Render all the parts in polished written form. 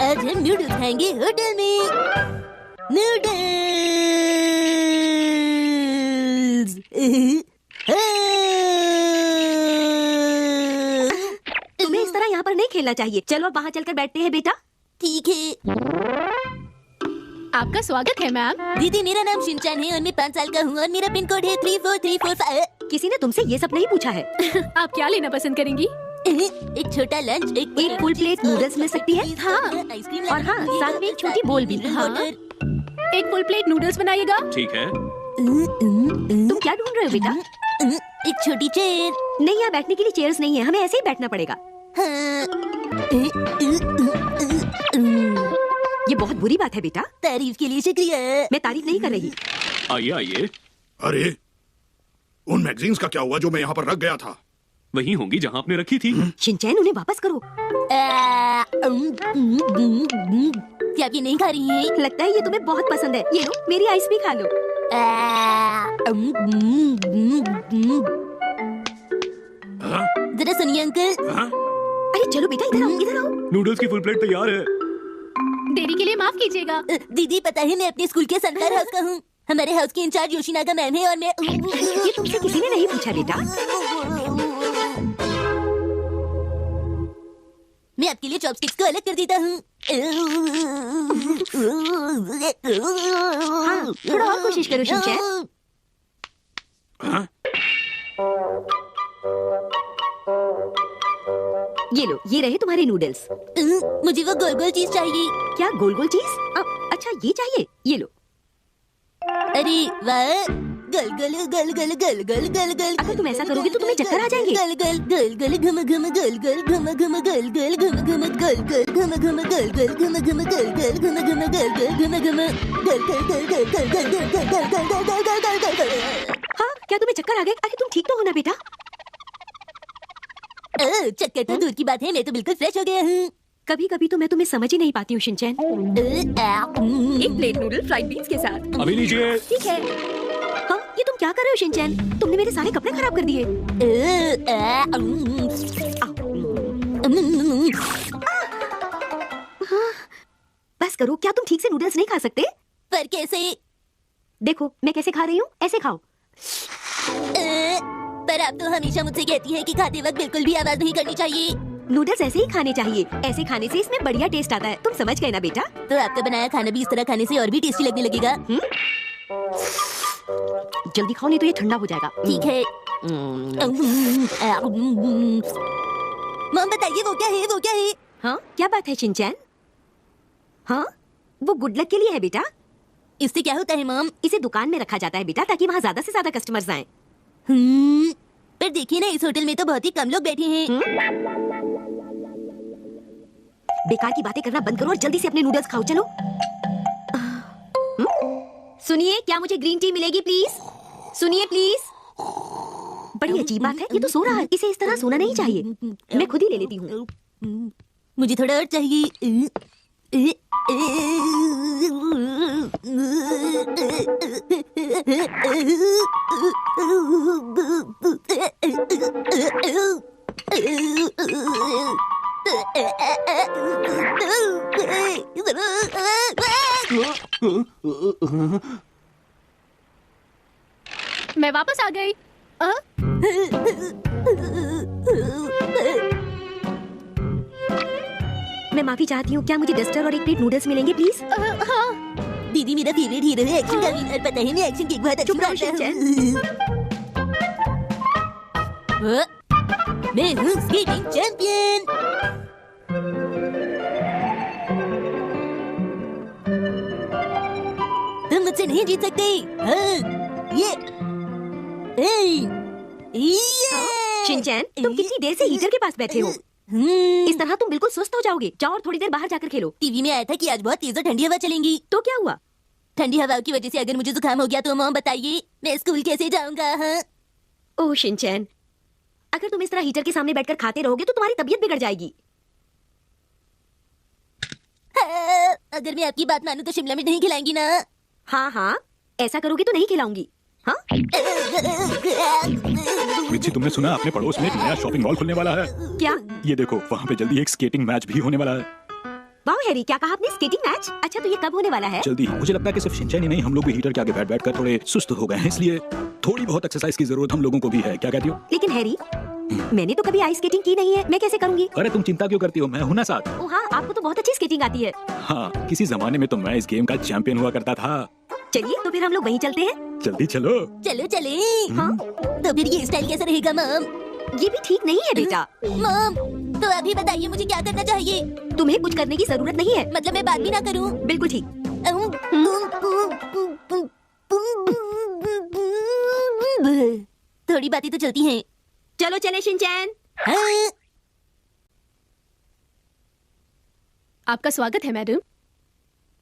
आज हम नूडल्स खाएंगे होटल में। नूडल्स। तुम्हें इस तरह यहाँ पर नहीं खेलना चाहिए। चलो अब वहाँ चलकर बैठते हैं बेटा। ठीक है। आपका स्वागत है मैम। दीदी मेरा नाम शिनचान है और मैं 5 साल का हूँ और मेरा पिन कोड है 34345। किसी ने तुमसे ये सब नहीं पूछा है। आप क्या लेना पसंद करेंगी? एक छोटा लंच, एक फुल प्लेट नूडल्स मिल सकती है। हाँ। आइसक्रीम और हाँ, साथ में एक छोटी बोल भी। हाँ। एक फुल प्लेट नूडल्स बनाइएगा। ठीक है। तुम क्या ढूंढ रहे हो बेटा? एक छोटी चेयर। नहीं, यहाँ बैठने के लिए चेयर्स नहीं है, हमें ऐसे ही बैठना पड़ेगा। ये बहुत बुरी बात है बेटा। तारीफ के लिए शुक्रिया। मैं तारीफ नहीं कर रही। आइए आइए। अरे उन मैगजीन्स का क्या हुआ जो मैं यहाँ पर रख गया था? वही होंगी जहाँ आपने रखी थी। शिनचैन, उन्हें वापस करो। क्या आप ये नहीं खा रही हैं? लगता है ये तुम्हें बहुत पसंद है। ये लो, मेरी आइस भी खा लो। हाँ? जरा सुनिए अंकल। हाँ? अरे चलो बेटा, इधर आओ, इधर आओ। नूडल्स की फुल प्लेट तैयार है। देरी के लिए माफ कीजिएगा। दीदी पता है मैं अपने स्कूल के सनफ्लावर हाउस का हूँ। हमारे हाउस की इंचार्ज योशिनागा मैम है और मैं ये तुमसे किसी ने नहीं पूछा बेटा। मैं आपके लिए चॉपस्टिक्स को अलग कर देता हूँ। हाँ, थोड़ा और कोशिश करो शिनचैन। हाँ? ये लो, ये रहे तुम्हारे नूडल्स। मुझे वो गोल गोल चीज चाहिए। क्या गोल गोल चीज? अच्छा ये चाहिए, ये लो। अरे वाह, गल गल गल गल गल गल गल गल। अगर तुम ऐसा करोगी तो तुम्हें चक्कर आ जाएंगे। गल गल गल गल घम घम गल गल घम घम गल गल घम घम गल गल घम घम गल गल घम घम गल गल घम घम गल गल घम घम गल गल गल गल गल गल गल गल गल गल गल गल। हाँ, क्या तुम्हें चक्कर आ गए? अरे तुम ठीक तो हो ना बेटा? चक्कर तो दूर की बात है, मैं तो बिल्कुल फ्रेश हो गया हूँ। कभी कभी तो मैं तुम्हें समझ ही नहीं पाती हूँ शिनचैन। एक प्लेट नूडल फ्राइड बीन्स के साथ। अभी लीजिए। ठीक है। हाँ, ये तुम क्या कर रहे हो शिनचैन? तुमने मेरे सारे कपड़े खराब कर दिए। बस करो, क्या तुम ठीक से नूडल्स नहीं खा सकते? पर कैसे? देखो मैं कैसे खा रही हूँ, ऐसे खाओ। पर आप तो हमेशा मुझसे कहती हैं कि खाते वक्त बिल्कुल भी आवाज नहीं करनी चाहिए। नूडल्स ऐसे ही खाने चाहिए। ऐसे खाने से इसमें बढ़िया टेस्ट आता है। तुम समझ गए ना बेटा? तो आपका बनाया खाना भी इस तरह खाने से और भी टेस्टी लगने लगेगा। जल्दी खाओ, नहीं तो ये ठंडा हो जाएगा। ठीक है। मॉम बताइए वो क्या है, वो क्या है? हाँ, क्या बात है शिनचैन? हाँ, वो गुड लक के लिए है बेटा। इससे क्या होता है मॉम? इसे दुकान में रखा जाता है बेटा, ताकि वहाँ ज्यादा से ज्यादा कस्टमर्स आएं। पर देखिए ना, इस होटल में तो बहुत ही कम लोग बैठे हैं। बेकार की बातें करना बंद करो और जल्दी से अपने नूडल्स खाओ। चलो। सुनिए, क्या मुझे ग्रीन टी मिलेगी प्लीज? सुनिए प्लीज। बड़ी अजीब बात है, ये तो सो रहा है। इसे इस तरह सोना नहीं चाहिए। मैं खुद ही ले लेती हूँ। मुझे थोड़ा और चाहिए। मैं वापस आ गई। मैं माफी चाहती हूँ, क्या मुझे डस्टर और एक प्लेट नूडल्स मिलेंगे प्लीज? हाँ। दीदी मेरा फेवरेट हीरो है, एक्शन का विनर। पता है मैं एक्शन की बहुत अच्छी चुप रहो हूँ। मैं हूँ स्केटिंग चैंपियन। तुम मुझसे नहीं जीत सकते। हाँ, ये शिनचैन, तुम कितनी देर से हीटर के पास बैठे हो? इस तरह तुम बिल्कुल सुस्त हो जाओगे। जाओ और थोड़ी देर बाहर जाकर खेलो। टीवी में आया था कि आज बहुत तेज और ठंडी हवा चलेंगी। तो क्या हुआ? ठंडी हवा की वजह से अगर मुझे जुकाम हो गया तो मॉम बताइए मैं स्कूल कैसे जाऊंगा? हाँ? ओह शिनचैन, अगर तुम इस तरह हीटर के सामने बैठकर खाते रहोगे तो तुम्हारी तबीयत बिगड़ जाएगी। हाँ, अगर मैं आपकी बात मानूं तो शिमला मिर्च नहीं खिलाएंगी ना? हाँ हाँ, ऐसा करोगी तो नहीं खिलाऊंगी। हाँ? मिर्ची, तुमने सुना अपने पड़ोस में एक नया शॉपिंग मॉल खुलने वाला है? क्या? ये देखो, वहाँ पे जल्दी एक स्केटिंग मैच भी होने वाला है। वाह हैरी, क्या कहा आपने? Skating match? अच्छा, तो ये कब होने वाला है? जल्दी। मुझे लगता है कि सिर्फ शिनचैन ही नहीं, हम लोग भी हीटर के आगे बैठ कर थोड़े सुस्त हो गए हैं, इसलिए थोड़ी बहुत एक्सरसाइज की जरूरत हम लोगों को भी है। क्या कहती हो? लेकिन हैरी, मैंने तो कभी आइस स्केटिंग की नहीं है, मैं कैसे करूंगी? अरे तुम चिंता क्यों करती हो, मैं हूं ना साथ। ओ हाँ, आपको तो बहुत अच्छी स्केटिंग आती है। हाँ, किसी जमाने में तो मैं इस गेम का चैंपियन हुआ करता था। चलिए, तो फिर हम लोग वहीं चलते हैं। जल्दी चलो। चलो चले। हाँ? तो फिर ये स्टाइल कैसा रहेगा मॉम? ये भी ठीक नहीं है बेटा। मॉम, तो अभी बताइए मुझे क्या करना चाहिए? तुम्हें कुछ करने की जरूरत नहीं है। मतलब मैं बात भी ना करूं? बिल्कुल ठीक। थोड़ी बातें तो चलती हैं। चलो चले शिनचैन। हाँ? आपका स्वागत है मैडम।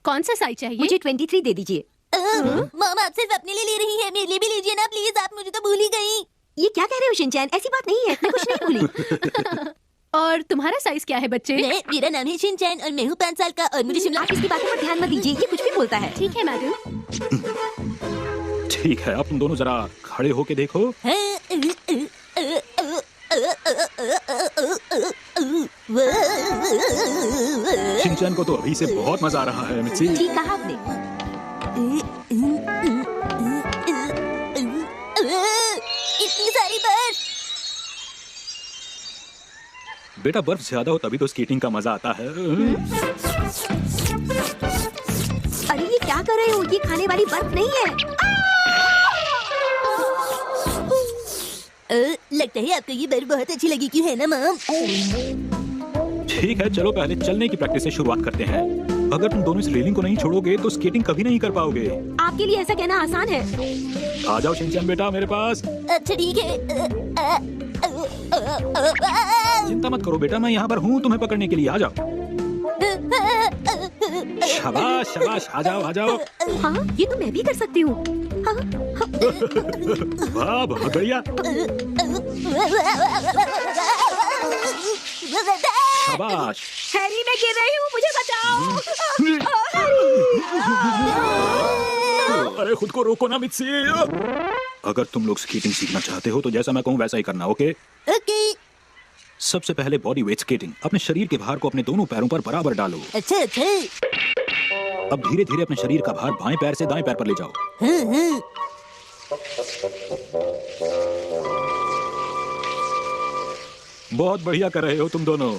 कौन सा साइज चाहिए? मुझे 23 दे दीजिए। मॉम, आप सिर्फ अपने लिए ले रही हैं, मेरे लिए भी लीजिए ना प्लीज, आप मुझे तो भूल ही गई। ये क्या कह रहे हो शिनचैन? ऐसी बात नहीं है, मैं कुछ नहीं भूली। और तुम्हारा साइज क्या है बच्चे? मेरा नाम है शिनचैन और मैं हूँ 5 साल का और मुझे शिमला। आप इसकी बातों पर ध्यान मत दीजिए, ये कुछ भी बोलता है। ठीक है मैडम। ठीक है, अब तुम दोनों जरा खड़े होके देखो। शिनचैन को तो अभी से बहुत मजा आ रहा है मित्सी। ठीक कहा आपने। इतनी सारी बर्फ। बेटा, बर्फ ज्यादा हो तभी तो स्केटिंग का मजा आता है। अरे ये क्या कर रहे हो? ये खाने वाली बर्फ नहीं है। लगता है आपको ये बर्फ बहुत अच्छी लगी, क्यों है ना मॉम? ठीक है, चलो पहले चलने की प्रैक्टिस से शुरुआत करते हैं। अगर तुम दोनों इस रेलिंग को नहीं छोड़ोगे तो स्केटिंग कभी नहीं कर पाओगे। आपके लिए ऐसा कहना आसान है। आ जाओ शिनचैन बेटा मेरे पास। अच्छा ठीक है। चिंता मत करो बेटा, मैं यहाँ पर हूँ तुम्हें पकड़ने के लिए। आ जाओ। शाबाश शाबाश, आ जाओ आ जाओ। हाँ, ये तो मैं भी कर सकती हूँ। हाँ, हाँ। वाह, बहुत बढ़िया। शाबाश। हैरी, मैं गिर रही हूँ, मुझे बचाओ। अरे खुद को रोको ना मित्सी। अगर तुम लोग स्केटिंग सीखना चाहते हो तो जैसा मैं कहूँ वैसा ही करना, ओके? ओके। सबसे पहले बॉडी वेट स्केटिंग। अपने शरीर के भार को अपने दोनों पैरों पर बराबर डालो। अच्छा अच्छा। अब धीरे धीरे अपने शरीर का भार बाएं पैर से दाएं पैर पर ले जाओ। बहुत बढ़िया कर रहे हो तुम दोनों।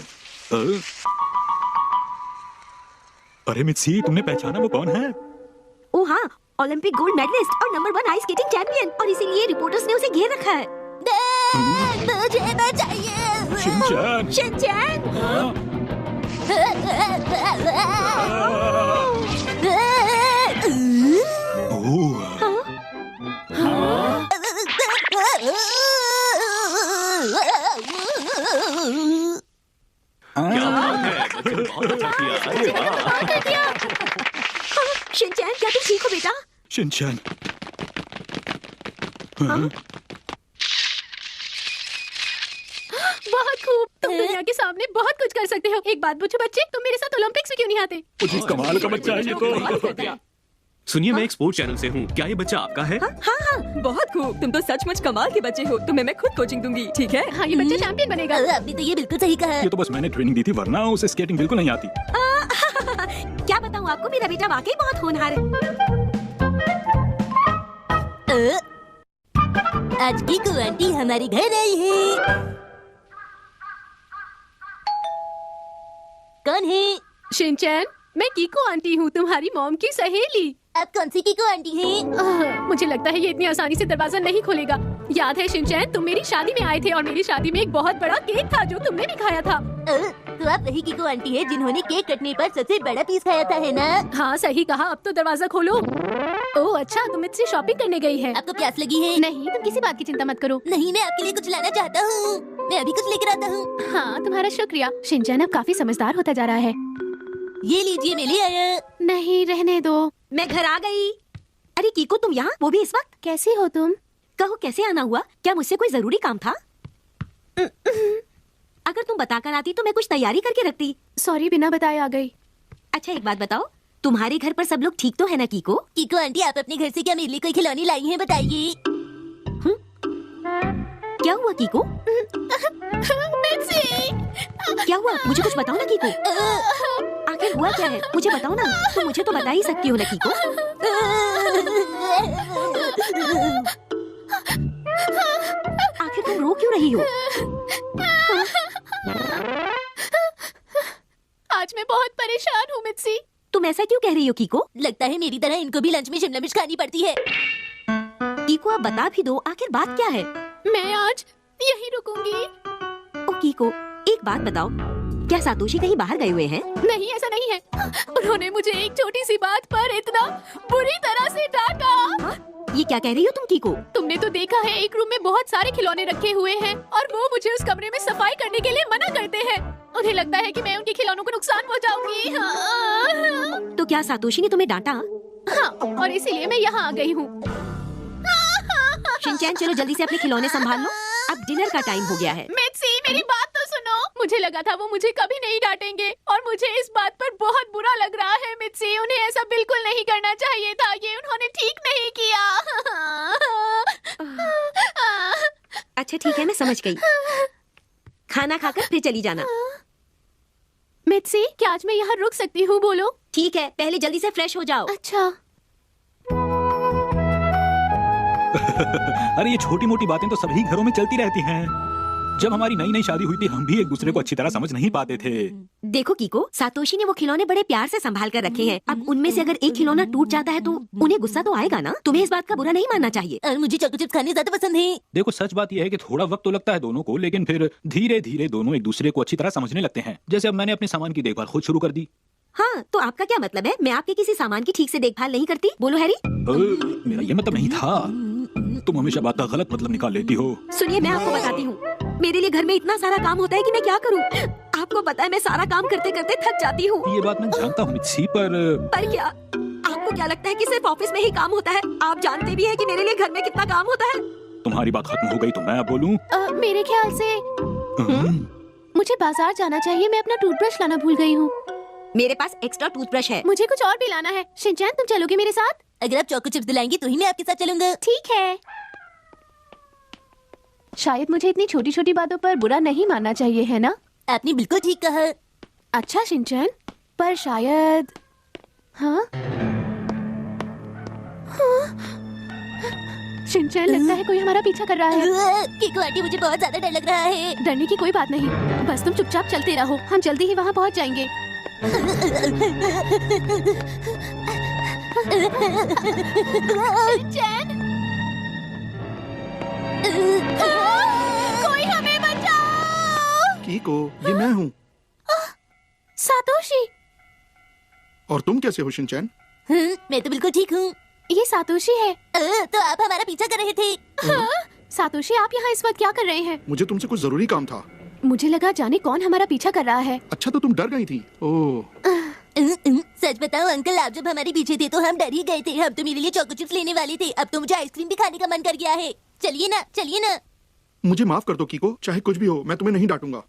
अरे मित्सी, तुमने पहचाना वो कौन है? ओ हाँ, ओलंपिक गोल्ड मेडलिस्ट और नंबर 1 आइस स्केटिंग चैंपियन, और इसीलिए रिपोर्टर्स ने उसे घेर रखा है। मुझे बचाइए। शिनचैन। शिनचैन। क्या बात है, बच्चे ने बहुत अच्छा किया। अरे वाह। शिनचैन, क्या तुम ठीक हो बेटा? शिनचैन। बहुत खूब। तुम दुनिया के सामने बहुत कुछ कर सकते हो। एक बात पूछो बच्चे, तुम मेरे साथ ओलंपिक्स में क्यों नहीं आते? जिस कमाल का बच्चा है ये तो। सुनिए, मैं एक स्पोर्ट्स चैनल से हूँ, क्या ये बच्चा आपका है? हाँ, बहुत खूब। तुम तो सचमुच कमाल के बच्चे हो। तुम्हें मैं खुद कोचिंग दूंगी, ठीक है? हाँ, ये बच्चा चैंपियन बनेगा। आपने तो ये बिल्कुल सही कहा। ये तो बस मैंने ट्रेनिंग दी थी, वरना उसे स्केटिंग बिल्कुल नहीं आती। क्या बताऊँ आपको, मेरा बेटा वाकई बहुत होनहार है। आज की को आंटी हमारे घर आई है। कौन है? शिनचैन, मैं कीको आंटी हूँ, तुम्हारी मॉम की सहेली। आप कौन सी की को आंटी हैं? मुझे लगता है ये इतनी आसानी से दरवाजा नहीं खोलेगा। याद है शिनचैन, तुम मेरी शादी में आए थे और मेरी शादी में एक बहुत बड़ा केक था जो तुमने भी खाया था। तो आप वही की को आंटी है जिन्होंने केक कटने पर सबसे बड़ा पीस खाया था, है ना? हाँ सही कहा। अब तो दरवाजा खोलो। ओह अच्छा, तुम मुझसे शॉपिंग करने गई है? आपको प्यास लगी है? नहीं, तुम किसी बात की चिंता मत करो। नहीं, मैं आपके लिए कुछ लाना चाहता हूँ। मैं अभी कुछ लेकर आता हूँ। हाँ, तुम्हारा शुक्रिया। शिनचैन अब काफी समझदार होता जा रहा है। ये लीजिए, मैं ले आया। नहीं, रहने दो। मैं घर आ गई। अरे कीको, तुम यहाँ, वो भी इस वक्त? कैसी हो तुम? कहो, कैसे आना हुआ? क्या मुझसे कोई जरूरी काम था? अगर तुम बताकर आती तो मैं कुछ तैयारी करके रखती। सॉरी, बिना बताए आ गई। अच्छा एक बात बताओ, तुम्हारे घर पर सब लोग ठीक तो है ना कीको? कीको आंटी, आप अपने घर से क्या मेरे लिए कोई खिलौने लाई हैं, बताइए। क्या हुआ कीको? क्या हुआ? मुझे कुछ बताओ ना कीको। आखिर हुआ क्या है? मुझे बताओ ना, तुम मुझे तो बता ही सकती हो ना कीको। आखिर तुम रो क्यों रही हो? आज मैं बहुत परेशान हूँ मित्सी। तुम ऐसा क्यों कह रही हो कीको? लगता है मेरी तरह इनको भी लंच में शिमला मिर्च खानी पड़ती है। कीको आप बता भी दो, आखिर बात क्या है? मैं आज यहीं रुकूंगी। ओ कीको, एक बात बताओ, क्या सातोशी कहीं बाहर गए हुए हैं? नहीं, ऐसा नहीं है। उन्होंने मुझे एक छोटी सी बात पर इतना बुरी तरह से डांटा। हाँ? ये क्या कह रही हो तुम कीको? तुमने तो देखा है, एक रूम में बहुत सारे खिलौने रखे हुए हैं और वो मुझे उस कमरे में सफाई करने के लिए मना करते हैं। उन्हें लगता है कि मैं उनके खिलौनों को नुकसान पहुंचाऊंगी। हाँ। तो क्या सातोशी ने तुम्हें डांटा? हाँ, और इसीलिए मैं यहाँ आ गई हूँ। शिनचैन, चलो जल्दी से अपने खिलौने संभाल लो, अब डिनर का टाइम हो गया है। मित्सी, मेरी बात तो सुनो। मुझे लगा था वो मुझे कभी नहीं डांटेंगे और मुझे इस बात पर बहुत बुरा लग रहा है मित्सी। उन्हें ऐसा बिल्कुल नहीं करना चाहिए था, ये उन्होंने ठीक नहीं किया। अच्छा ठीक है, मैं समझ गई। खाना खाकर फिर चली जाना। मित्सी, क्या आज मैं यहाँ रुक सकती हूँ? बोलो। ठीक है, पहले जल्दी से फ्रेश हो जाओ। अच्छा। अरे ये छोटी मोटी बातें तो सभी घरों में चलती रहती हैं। जब हमारी नई नई शादी हुई थी, हम भी एक दूसरे को अच्छी तरह समझ नहीं पाते थे। देखो कीको, सातोशी ने वो खिलौने बड़े प्यार से संभाल कर रखे हैं। अब उनमें से अगर एक खिलौना टूट जाता है तो उन्हें गुस्सा तो आएगा ना। तुम्हें इस बात का बुरा नहीं मानना चाहिए। और मुझे चॉको चिप्स खाने ज्यादा पसंद है। देखो, सच बात यह है कि थोड़ा वक्त तो लगता है दोनों को, लेकिन फिर धीरे धीरे दोनों एक दूसरे को अच्छी तरह समझने लगते हैं। जैसे अब मैंने अपने सामान की देखभाल खुद शुरू कर दी। हाँ, तो आपका क्या मतलब है? मैं आपके किसी सामान की ठीक से देखभाल नहीं करती? बोलो हैरी। मेरा ये मतलब नहीं था। तुम हमेशा बात का गलत मतलब निकाल लेती हो। सुनिए, मैं आपको बताती हूँ, मेरे लिए घर में इतना सारा काम होता है कि मैं क्या करूँ। आपको पता है मैं सारा काम करते करते थक जाती हूँ। ये बात मैं जानता हूँ मित्सी, पर क्या आपको क्या लगता है कि सिर्फ ऑफिस में ही काम होता है? आप जानते भी हैं कि मेरे लिए घर में कितना काम होता है। तुम्हारी बात खत्म हो गई तो मैं अब बोलूं? मेरे ख्याल से मुझे बाजार जाना चाहिए। मैं अपना टूथब्रश लाना भूल गई हूँ। मेरे पास एक्स्ट्रा टूथब्रश है। मुझे कुछ और भी लाना है। शिनचैन, तुम चलोगे मेरे साथ? अगर आप चॉको चिप्स दिलाएंगी तो ही मैं आपके साथ चलूंगा। ठीक है। शायद मुझे इतनी छोटी छोटी बातों पर बुरा नहीं मानना चाहिए, है ना? आपने बिल्कुल ठीक कहा। अच्छा शिनचैन, पर शायद हाँ? शिनचैन, लगता है कोई हमारा पीछा कर रहा है। कीको आंटी, मुझे बहुत ज्यादा डर लग रहा है। डरने की कोई बात नहीं, बस तुम चुपचाप चलते रहो। हम जल्दी ही वहाँ पहुँच जाएंगे। शिनचैन, कोई हमें बचाओ। कीको, ये मैं हूँ। सातोशी। और तुम कैसे हो शिनचैन? मैं तो बिल्कुल ठीक हूँ। ये सातोशी है। तो आप हमारा पीछा कर रहे थे। हाँ? सातोशी, आप यहाँ इस वक्त क्या कर रहे हैं? मुझे तुमसे कुछ जरूरी काम था। मुझे लगा जाने कौन हमारा पीछा कर रहा है। अच्छा, तो तुम डर गई थी। ओह। सच बताओ अंकल, आप जब हमारे पीछे थे तो हम डर ही गए थे। हम तो मेरे लिए चॉको चिप्स लेने वाले थे। अब तो मुझे आइसक्रीम भी खाने का मन कर गया है। चलिए ना, चलिए ना। मुझे माफ कर दो कीको, चाहे कुछ भी हो मैं तुम्हें नहीं डांटूंगा।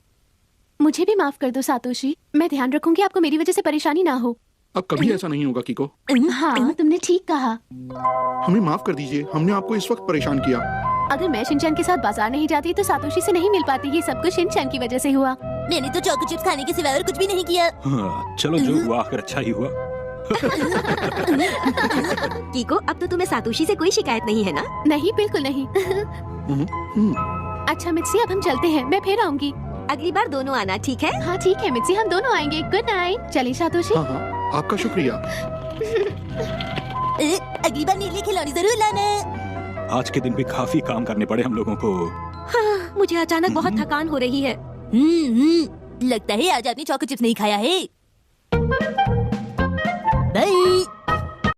मुझे भी माफ कर दो सातोशी। मैं ध्यान रखूंगी आपको मेरी वजह से परेशानी ना हो। अब कभी ऐसा नहीं होगा कीको। हाँ, तुमने ठीक कहा। हमें माफ कर दीजिए, हमने आपको इस वक्त परेशान किया। अगर मैं शिनचैन के साथ बाजार नहीं जाती तो सातोशी से नहीं मिल पाती। ये सब कुछ शिनचैन की वजह से हुआ। मैंने तो चॉको चिप्स खाने के सिवाय और कुछ भी नहीं किया। हाँ, चलो जो हुआ आखिर अच्छा ही हुआ। कीको, अब तो तुम्हें सातोशी से कोई शिकायत नहीं है ना? नहीं, बिल्कुल नहीं। अच्छा मित्सी, अब हम चलते हैं। मैं फिर आऊंगी। अगली बार दोनों आना, ठीक है? हाँ ठीक है मित्सी, हम दोनों आएंगे। Good night. चलिए सातोशी। हाँ हाँ, आपका शुक्रिया। अगली बार मेरे लिए खिलौने जरूर लाना। आज के दिन भी काफी काम करने पड़े हम लोगों को। हाँ, मुझे अचानक बहुत थकान हो रही है। लगता है आज आपने चॉको चिप्स नहीं खाया है।